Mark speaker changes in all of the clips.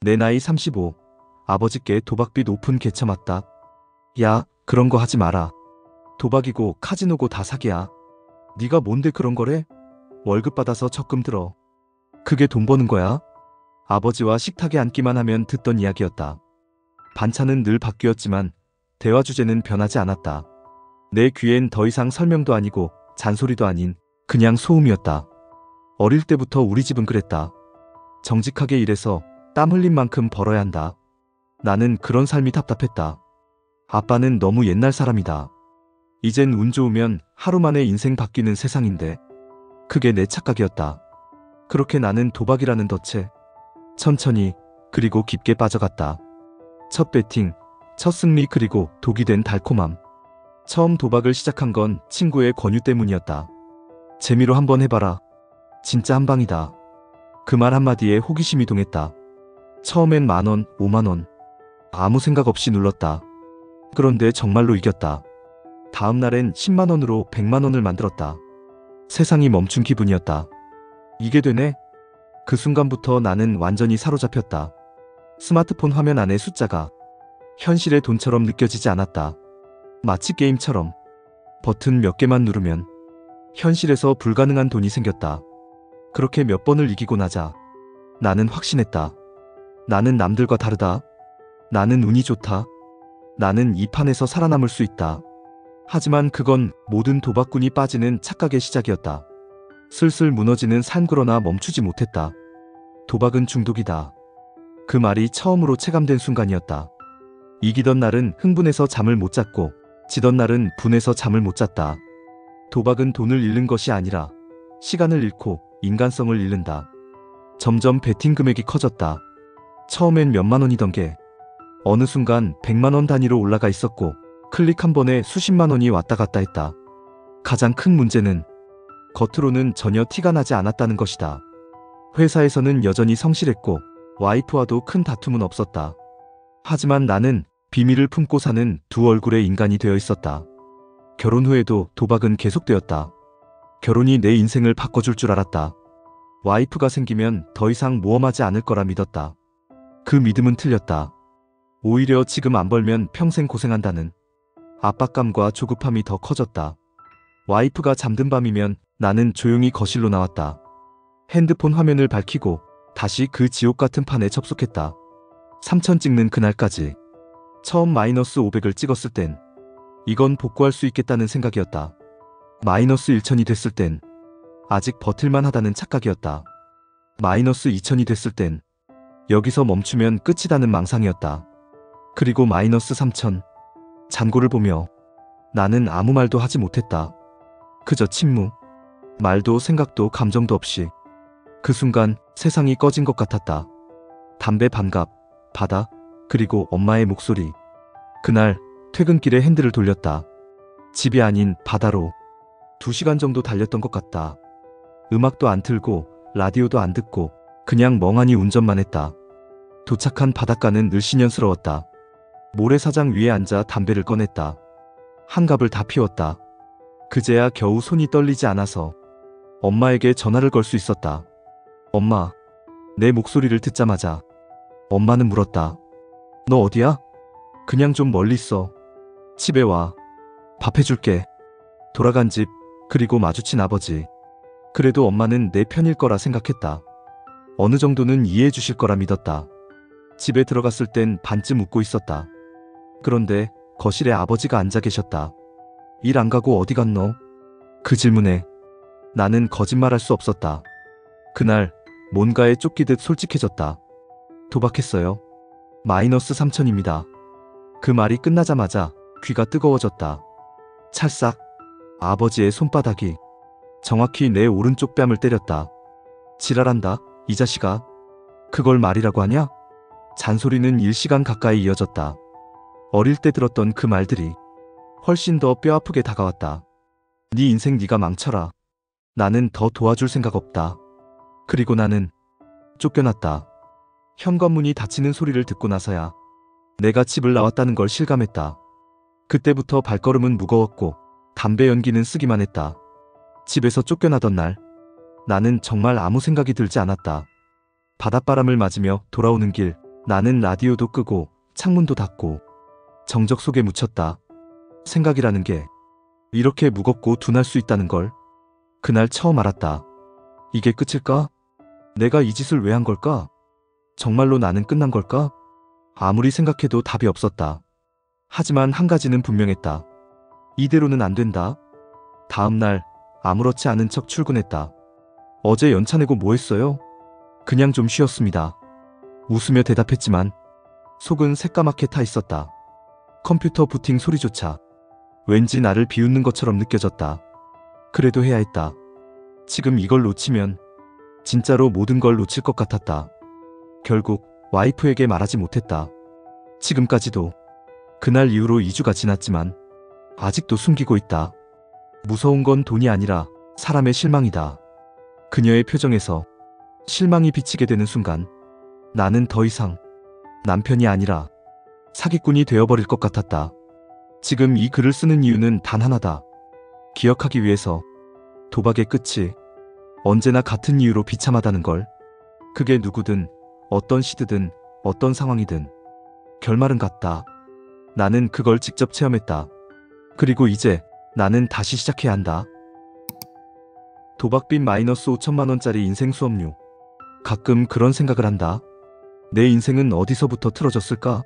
Speaker 1: 내 나이 35. 아버지께 도박빚 오픈 개처맞다. 야, 그런 거 하지 마라. 도박이고 카지노고 다 사기야. 네가 뭔데 그런 거래? 월급 받아서 적금 들어. 그게 돈 버는 거야? 아버지와 식탁에 앉기만 하면 듣던 이야기였다. 반찬은 늘 바뀌었지만 대화 주제는 변하지 않았다. 내 귀엔 더 이상 설명도 아니고 잔소리도 아닌 그냥 소음이었다. 어릴 때부터 우리 집은 그랬다. 정직하게 일해서 땀 흘린 만큼 벌어야 한다. 나는 그런 삶이 답답했다. 아빠는 너무 옛날 사람이다. 이젠 운 좋으면 하루 만에 인생 바뀌는 세상인데. 그게 내 착각이었다. 그렇게 나는 도박이라는 덫에 천천히 그리고 깊게 빠져갔다. 첫 배팅, 첫 승리 그리고 독이 된 달콤함. 처음 도박을 시작한 건 친구의 권유 때문이었다. 재미로 한번 해봐라. 진짜 한 방이다. 그 말 한마디에 호기심이 동했다. 처음엔 10,000원, 50,000원. 아무 생각 없이 눌렀다. 그런데 정말로 이겼다. 다음 날엔 100,000원으로 100,000원을 만들었다. 세상이 멈춘 기분이었다. 이게 되네? 그 순간부터 나는 완전히 사로잡혔다. 스마트폰 화면 안의 숫자가 현실의 돈처럼 느껴지지 않았다. 마치 게임처럼 버튼 몇 개만 누르면 현실에서 불가능한 돈이 생겼다. 그렇게 몇 번을 이기고 나자 나는 확신했다. 나는 남들과 다르다. 나는 운이 좋다. 나는 이 판에서 살아남을 수 있다. 하지만 그건 모든 도박꾼이 빠지는 착각의 시작이었다. 슬슬 무너지는 삶. 그러나 멈추지 못했다. 도박은 중독이다. 그 말이 처음으로 체감된 순간이었다. 이기던 날은 흥분해서 잠을 못 잤고 지던 날은 분해서 잠을 못 잤다. 도박은 돈을 잃는 것이 아니라 시간을 잃고 인간성을 잃는다. 점점 베팅 금액이 커졌다. 처음엔 몇만 원이던 게 어느 순간 100만 원 단위로 올라가 있었고 클릭 한 번에 수십만 원이 왔다 갔다 했다. 가장 큰 문제는 겉으로는 전혀 티가 나지 않았다는 것이다. 회사에서는 여전히 성실했고 와이프와도 큰 다툼은 없었다. 하지만 나는 비밀을 품고 사는 두 얼굴의 인간이 되어 있었다. 결혼 후에도 도박은 계속되었다. 결혼이 내 인생을 바꿔줄 줄 알았다. 와이프가 생기면 더 이상 모험하지 않을 거라 믿었다. 그 믿음은 틀렸다. 오히려 지금 안 벌면 평생 고생한다는 압박감과 조급함이 더 커졌다. 와이프가 잠든 밤이면 나는 조용히 거실로 나왔다. 핸드폰 화면을 밝히고 다시 그 지옥 같은 판에 접속했다. 3,000 찍는 그날까지. 처음 마이너스 500을 찍었을 땐 이건 복구할 수 있겠다는 생각이었다. 마이너스 1,000이 됐을 땐 아직 버틸만 하다는 착각이었다. 마이너스 2,000이 됐을 땐 여기서 멈추면 끝이다는 망상이었다. 그리고 마이너스 3,000. 잔고를 보며 나는 아무 말도 하지 못했다. 그저 침묵. 말도 생각도 감정도 없이. 그 순간 세상이 꺼진 것 같았다. 담배 반갑, 바다, 그리고 엄마의 목소리. 그날 퇴근길에 핸들을 돌렸다. 집이 아닌 바다로. 2시간 정도 달렸던 것 같다. 음악도 안 틀고 라디오도 안 듣고 그냥 멍하니 운전만 했다. 도착한 바닷가는 늘씬년스러웠다. 모래사장 위에 앉아 담배를 꺼냈다. 한갑을 다 피웠다. 그제야 겨우 손이 떨리지 않아서 엄마에게 전화를 걸 수 있었다. 엄마. 내 목소리를 듣자마자 엄마는 물었다. 너 어디야? 그냥 좀 멀리 있어. 집에 와. 밥 해줄게. 돌아간 집, 그리고 마주친 아버지. 그래도 엄마는 내 편일 거라 생각했다. 어느 정도는 이해해 주실 거라 믿었다. 집에 들어갔을 땐 반쯤 웃고 있었다. 그런데 거실에 아버지가 앉아 계셨다. 일 안 가고 어디 갔노? 그 질문에 나는 거짓말할 수 없었다. 그날 뭔가에 쫓기듯 솔직해졌다. 도박했어요. 마이너스 3,000입니다. 그 말이 끝나자마자 귀가 뜨거워졌다. 찰싹. 아버지의 손바닥이 정확히 내 오른쪽 뺨을 때렸다. 지랄한다, 이 자식아. 그걸 말이라고 하냐? 잔소리는 1시간 가까이 이어졌다. 어릴 때 들었던 그 말들이 훨씬 더 뼈아프게 다가왔다. 네 인생 네가 망쳐라. 나는 더 도와줄 생각 없다. 그리고 나는 쫓겨났다. 현관문이 닫히는 소리를 듣고 나서야 내가 집을 나왔다는 걸 실감했다. 그때부터 발걸음은 무거웠고 담배 연기는 쓰기만 했다. 집에서 쫓겨나던 날 나는 정말 아무 생각이 들지 않았다. 바닷바람을 맞으며 돌아오는 길, 나는 라디오도 끄고 창문도 닫고 정적 속에 묻혔다. 생각이라는 게 이렇게 무겁고 둔할 수 있다는 걸 그날 처음 알았다. 이게 끝일까? 내가 이 짓을 왜 한 걸까? 정말로 나는 끝난 걸까? 아무리 생각해도 답이 없었다. 하지만 한 가지는 분명했다. 이대로는 안 된다. 다음 날 아무렇지 않은 척 출근했다. 어제 연차 내고 뭐 했어요? 그냥 좀 쉬었습니다. 웃으며 대답했지만 속은 새까맣게 타 있었다. 컴퓨터 부팅 소리조차 왠지 나를 비웃는 것처럼 느껴졌다. 그래도 해야 했다. 지금 이걸 놓치면 진짜로 모든 걸 놓칠 것 같았다. 결국 와이프에게 말하지 못했다. 지금까지도 그날 이후로 2주가 지났지만 아직도 숨기고 있다. 무서운 건 돈이 아니라 사람의 실망이다. 그녀의 표정에서 실망이 비치게 되는 순간 나는 더 이상 남편이 아니라 사기꾼이 되어버릴 것 같았다. 지금 이 글을 쓰는 이유는 단 하나다. 기억하기 위해서 도박의 끝이 언제나 같은 이유로 비참하다는 걸. 그게 누구든 어떤 시드든 어떤 상황이든 결말은 같다. 나는 그걸 직접 체험했다. 그리고 이제 나는 다시 시작해야 한다. 도박빚 마이너스 5천만 원짜리 인생 수업료. 가끔 그런 생각을 한다. 내 인생은 어디서부터 틀어졌을까?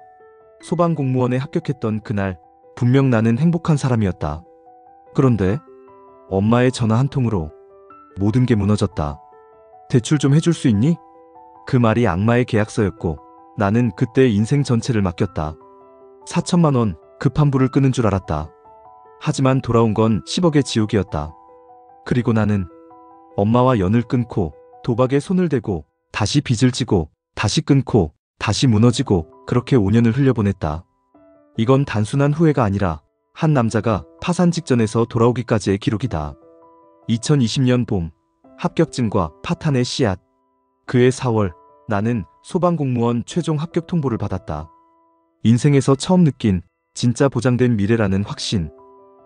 Speaker 1: 소방공무원에 합격했던 그날 분명 나는 행복한 사람이었다. 그런데 엄마의 전화 한 통으로 모든 게 무너졌다. 대출 좀 해줄 수 있니? 그 말이 악마의 계약서였고 나는 그때 인생 전체를 맡겼다. 4천만 원 급한 불을 끄는 줄 알았다. 하지만 돌아온 건 10억의 지옥이었다. 그리고 나는 엄마와 연을 끊고 도박에 손을 대고 다시 빚을 지고 다시 끊고 다시 무너지고 그렇게 5년을 흘려보냈다. 이건 단순한 후회가 아니라 한 남자가 파산 직전에서 돌아오기까지의 기록이다. 2020년 봄 합격증과 파탄의 씨앗. 그해 4월 나는 소방공무원 최종 합격 통보를 받았다. 인생에서 처음 느낀 진짜 보장된 미래라는 확신.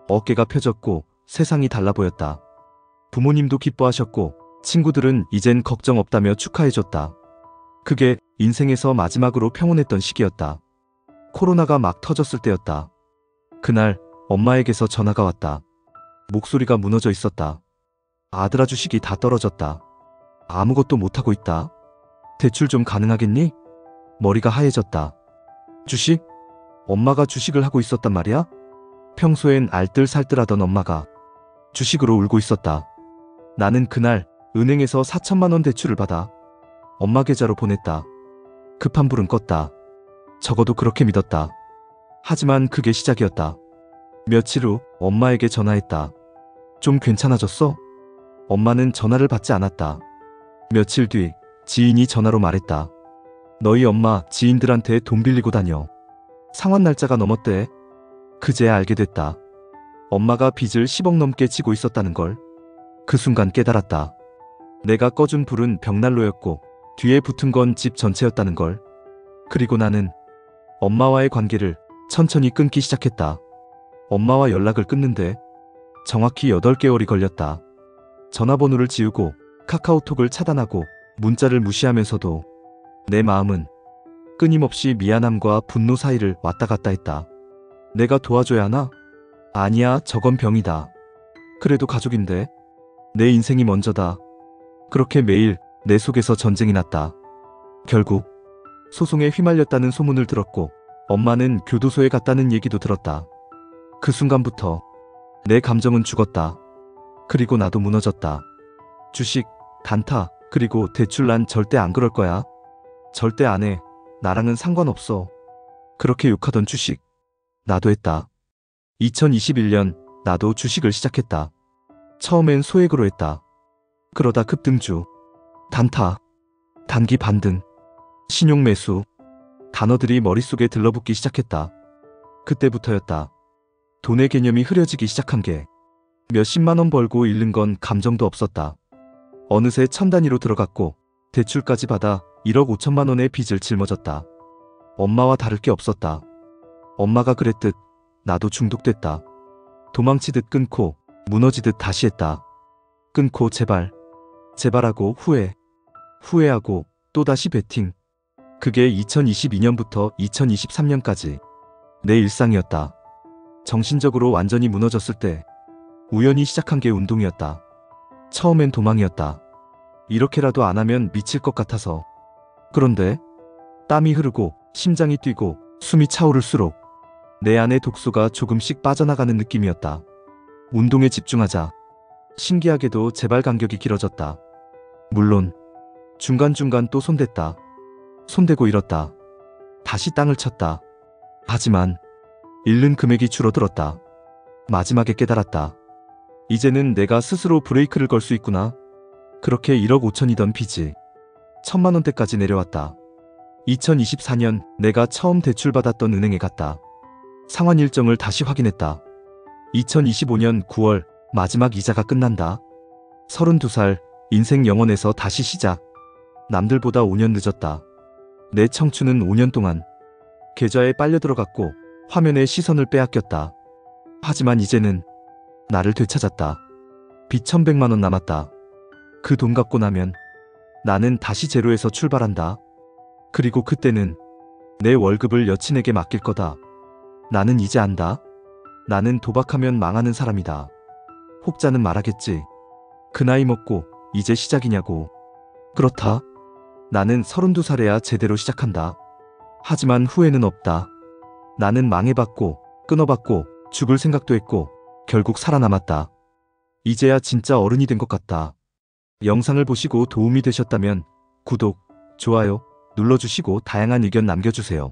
Speaker 1: 어깨가 펴졌고 세상이 달라 보였다. 부모님도 기뻐하셨고 친구들은 이젠 걱정 없다며 축하해줬다. 그게 인생에서 마지막으로 평온했던 시기였다. 코로나가 막 터졌을 때였다. 그날 엄마에게서 전화가 왔다. 목소리가 무너져 있었다. 아들아 주식이 다 떨어졌다. 아무것도 못하고 있다. 대출 좀 가능하겠니? 머리가 하얘졌다. 주식? 엄마가 주식을 하고 있었단 말이야? 평소엔 알뜰살뜰하던 엄마가 주식으로 울고 있었다. 나는 그날 은행에서 4천만 원 대출을 받아 엄마 계좌로 보냈다. 급한 불은 껐다. 적어도 그렇게 믿었다. 하지만 그게 시작이었다. 며칠 후 엄마에게 전화했다. 좀 괜찮아졌어? 엄마는 전화를 받지 않았다. 며칠 뒤 지인이 전화로 말했다. 너희 엄마 지인들한테 돈 빌리고 다녀. 상환 날짜가 넘었대. 그제야 알게 됐다. 엄마가 빚을 10억 넘게 지고 있었다는 걸. 그 순간 깨달았다. 내가 꺼준 불은 벽난로였고 뒤에 붙은 건 집 전체였다는 걸. 그리고 나는 엄마와의 관계를 천천히 끊기 시작했다. 엄마와 연락을 끊는데 정확히 8개월이 걸렸다. 전화번호를 지우고 카카오톡을 차단하고 문자를 무시하면서도 내 마음은 끊임없이 미안함과 분노 사이를 왔다 갔다 했다. 내가 도와줘야 하나? 아니야, 저건 병이다. 그래도 가족인데. 내 인생이 먼저다. 그렇게 매일 내 속에서 전쟁이 났다. 결국 소송에 휘말렸다는 소문을 들었고 엄마는 교도소에 갔다는 얘기도 들었다. 그 순간부터 내 감정은 죽었다. 그리고 나도 무너졌다. 주식, 단타, 그리고 대출 난 절대 안 그럴 거야. 절대 안 해. 나랑은 상관없어. 그렇게 욕하던 주식. 나도 했다. 2021년 나도 주식을 시작했다. 처음엔 소액으로 했다. 그러다 급등주, 단타, 단기 반등, 신용 매수. 단어들이 머릿속에 들러붙기 시작했다. 그때부터였다. 돈의 개념이 흐려지기 시작한 게. 몇십만 원 벌고 잃는 건 감정도 없었다. 어느새 천 단위로 들어갔고 대출까지 받아 1억 5천만 원의 빚을 짊어졌다. 엄마와 다를 게 없었다. 엄마가 그랬듯 나도 중독됐다. 도망치듯 끊고 무너지듯 다시 했다. 끊고 제발, 제발하고 후회, 후회하고 또다시 베팅. 그게 2022년부터 2023년까지 내 일상이었다. 정신적으로 완전히 무너졌을 때 우연히 시작한 게 운동이었다. 처음엔 도망이었다. 이렇게라도 안 하면 미칠 것 같아서. 그런데 땀이 흐르고 심장이 뛰고 숨이 차오를수록 내 안의 독소가 조금씩 빠져나가는 느낌이었다. 운동에 집중하자 신기하게도 재발 간격이 길어졌다. 물론 중간중간 또 손댔다. 손대고 잃었다. 다시 땅을 쳤다. 하지만 잃는 금액이 줄어들었다. 마지막에 깨달았다. 이제는 내가 스스로 브레이크를 걸 수 있구나. 그렇게 1억 5천이던 빚이 1,000만 원대까지 내려왔다. 2024년 내가 처음 대출받았던 은행에 갔다. 상환 일정을 다시 확인했다. 2025년 9월 마지막 이자가 끝난다. 32살 인생 영원에서 다시 시작. 남들보다 5년 늦었다. 내 청춘은 5년 동안 계좌에 빨려 들어갔고 화면에 시선을 빼앗겼다. 하지만 이제는 나를 되찾았다. 빚 1,100만 원 남았다. 그 돈 갚고 나면 나는 다시 제로에서 출발한다. 그리고 그때는 내 월급을 여친에게 맡길 거다. 나는 이제 안다. 나는 도박하면 망하는 사람이다. 혹자는 말하겠지. 그 나이 먹고 이제 시작이냐고. 그렇다. 나는 32살에야 제대로 시작한다. 하지만 후회는 없다. 나는 망해봤고 끊어봤고 죽을 생각도 했고 결국 살아남았다. 이제야 진짜 어른이 된 것 같다. 영상을 보시고 도움이 되셨다면 구독, 좋아요 눌러주시고 다양한 의견 남겨주세요.